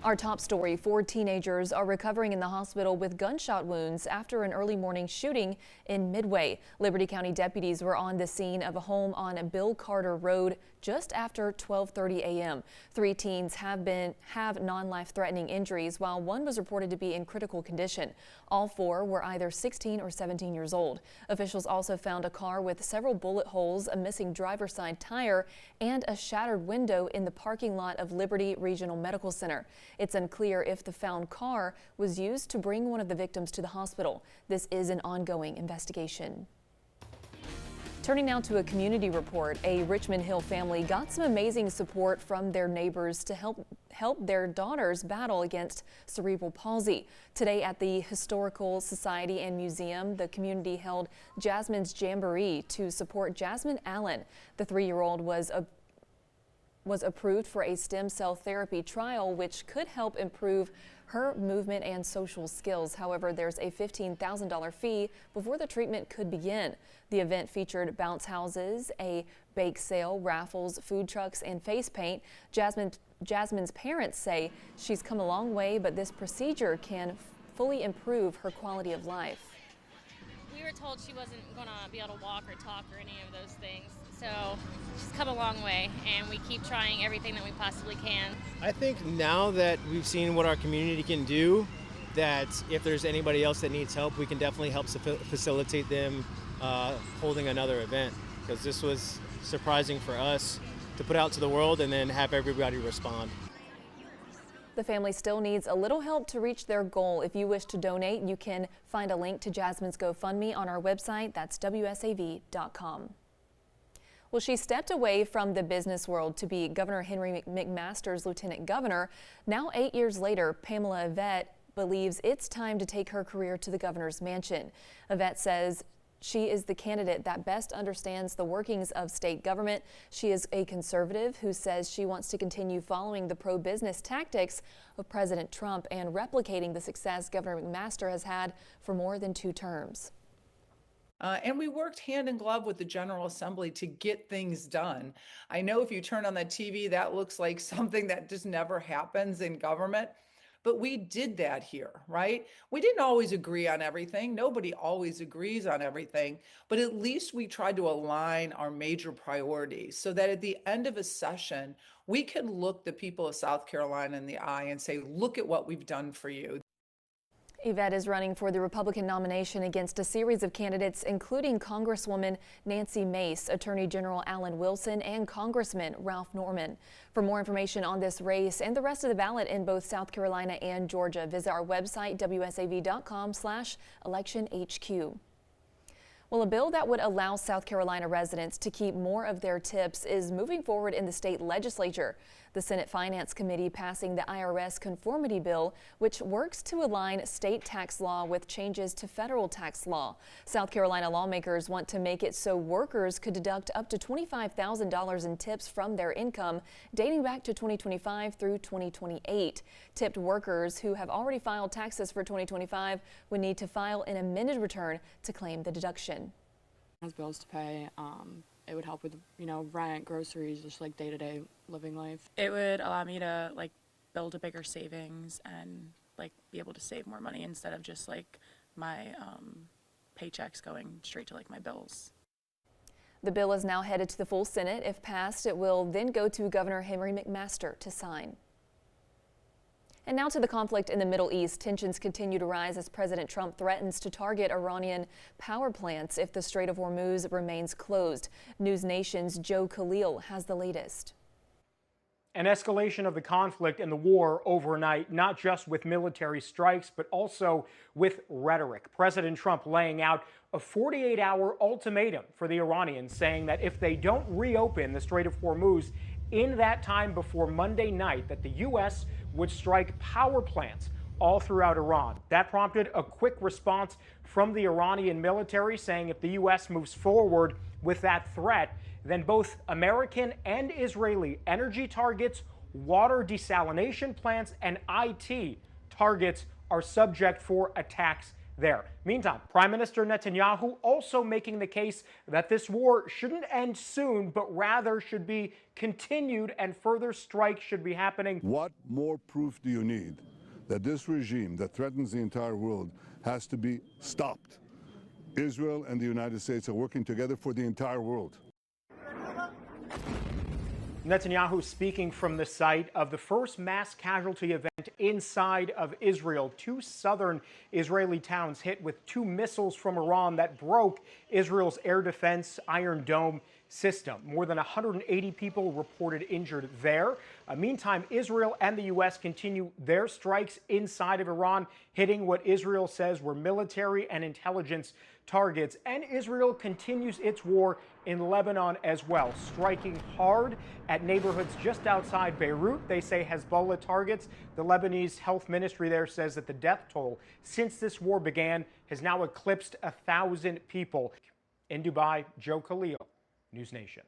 Our top story, 4 teenagers are recovering in the hospital with gunshot wounds after an early morning shooting in Midway. Liberty County deputies were on the scene of a home on Bill Carter Road just after 12:30 a.m. 3 teens have non-life-threatening injuries, while one was reported to be in critical condition. All 4 were either 16 or 17 years old. Officials also found a car with several bullet holes, a missing driver's side tire, and a shattered window in the parking lot of Liberty Regional Medical Center. It's unclear if the found car was used to bring one of the victims to the hospital. This is an ongoing investigation. Turning now to a community report, a Richmond Hill family got some amazing support from their neighbors to help their daughters battle against cerebral palsy. Today at the Historical Society and Museum, the community held Jasmine's Jamboree to support Jasmine Allen. The 3-year-old was approved for a stem cell therapy trial, which could help improve her movement and social skills. However, there's a $15,000 fee before the treatment could begin. The event featured bounce houses, a bake sale, raffles, food trucks, and face paint. Jasmine's parents say she's come a long way, but this procedure can fully improve her quality of life. We were told she wasn't going to be able to walk or talk or any of those things. So she's come a long way, and we keep trying everything that we possibly can. I think now that we've seen what our community can do, that if there's anybody else that needs help, we can definitely help facilitate them holding another event, because this was surprising for us to put out to the world and then have everybody respond. The family still needs a little help to reach their goal. If you wish to donate, you can find a link to Jasmine's GoFundMe on our website. That's WSAV.com. Well, she stepped away from the business world to be Governor Henry McMaster's lieutenant governor. Now, 8 years later, Pamela Yvette believes it's time to take her career to the governor's mansion. Yvette says she is the candidate that best understands the workings of state government. She is a conservative who says she wants to continue following the pro-business tactics of President Trump and replicating the success Governor McMaster has had for more than 2 terms. And we worked hand in glove with the General Assembly to get things done. I know if you turn on the TV, that looks like something that just never happens in government. But we did that here, right? We didn't always agree on everything. Nobody always agrees on everything. But at least we tried to align our major priorities so that at the end of a session, we could look the people of South Carolina in the eye and say, look at what we've done for you. Yvette is running for the Republican nomination against a series of candidates, including Congresswoman Nancy Mace, Attorney General Alan Wilson, and Congressman Ralph Norman. For more information on this race and the rest of the ballot in both South Carolina and Georgia, visit our website, wsav.com/electionhq. Well, a bill that would allow South Carolina residents to keep more of their tips is moving forward in the state legislature. The Senate Finance Committee passing the IRS conformity bill, which works to align state tax law with changes to federal tax law. South Carolina lawmakers want to make it so workers could deduct up to $25,000 in tips from their income dating back to 2025 through 2028. Tipped workers who have already filed taxes for 2025 would need to file an amended return to claim the deduction. Has bills to pay. It would help with, rent, groceries, just like day-to-day living life. It would allow me to build a bigger savings and be able to save more money instead of just my paychecks going straight to my bills. The bill is now headed to the full Senate. If passed, it will then go to Governor Henry McMaster to sign. And now to the conflict in the Middle East. Tensions continue to rise as President Trump threatens to target Iranian power plants if the Strait of Hormuz remains closed. News Nation's Joe Khalil has the latest. An escalation of the conflict and the war overnight, not just with military strikes, but also with rhetoric. President Trump laying out a 48-hour ultimatum for the Iranians, saying that if they don't reopen the Strait of Hormuz in that time before Monday night, that the U.S. would strike power plants all throughout Iran. That prompted a quick response from the Iranian military, saying if the U.S. moves forward with that threat, then both American and Israeli energy targets, water desalination plants, and IT targets are subject for attacks there. Meantime, Prime Minister Netanyahu also making the case that this war shouldn't end soon, but rather should be continued and further strikes should be happening. What more proof do you need that this regime that threatens the entire world has to be stopped? Israel and the United States are working together for the entire world. Netanyahu speaking from the site of the first mass casualty event inside of Israel. 2 southern Israeli towns hit with 2 missiles from Iran that broke Israel's air defense Iron Dome system. More than 180 people reported injured there. Meantime, Israel and the U.S. continue their strikes inside of Iran, hitting what Israel says were military and intelligence targets. And Israel continues its war in Lebanon as well, striking hard at neighborhoods just outside Beirut. They say Hezbollah targets. The Lebanese health ministry there says that the death toll since this war began has now eclipsed 1,000 people. In Dubai, Joe Khalil, News Nation.